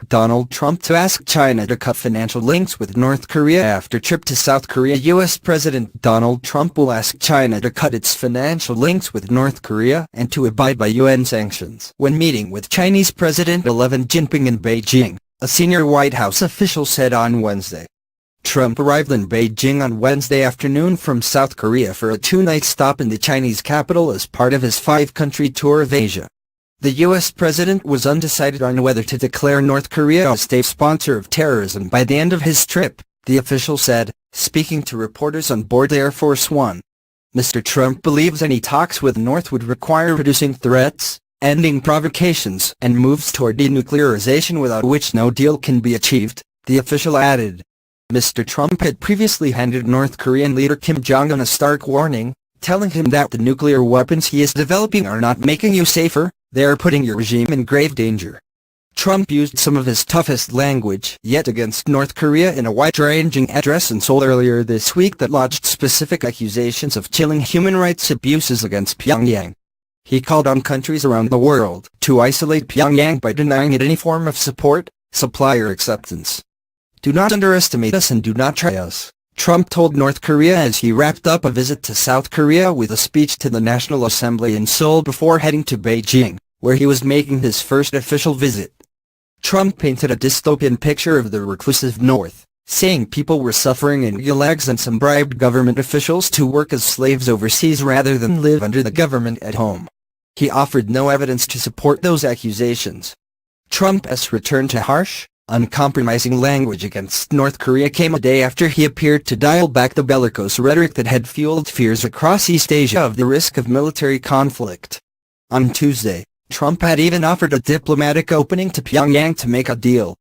Donald Trump to ask China to cut financial links with North Korea after trip to South Korea. U.S. President Donald Trump will ask China to cut its financial links with North Korea and to abide by UN sanctions when meeting with Chinese President Xi Jinping in Beijing, a senior White House official said on Wednesday. Trump arrived in Beijing on Wednesday afternoon from South Korea for a two-night stop in the Chinese capital as part of his five-country tour of Asia. The U.S. president was undecided on whether to declare North Korea a state sponsor of terrorism by the end of his trip, the official said, speaking to reporters on board Air Force One. Mr. Trump believes any talks with North would require reducing threats, ending provocations, and moves toward denuclearization without which no deal can be achieved, the official added. Mr. Trump had previously handed North Korean leader Kim Jong-un a stark warning, telling him that the nuclear weapons he is developing are not making you safer, they are putting your regime in grave danger. Trump used some of his toughest language yet against North Korea in a wide-ranging address in Seoul earlier this week that lodged specific accusations of chilling human rights abuses against Pyongyang. He called on countries around the world to isolate Pyongyang by denying it any form of support, supply or acceptance. Do not underestimate us and do not try us, Trump told North Korea as he wrapped up a visit to South Korea with a speech to the National Assembly in Seoul before heading to Beijing, where he was making his first official visit. Trump painted a dystopian picture of the reclusive North, saying people were suffering in gulags and some bribed government officials to work as slaves overseas rather than live under the government at home. He offered no evidence to support those accusations. Trump's return to harsh, uncompromising language against North Korea came a day after he appeared to dial back the bellicose rhetoric that had fueled fears across East Asia of the risk of military conflict. On Tuesday, Trump had even offered a diplomatic opening to Pyongyang to make a deal,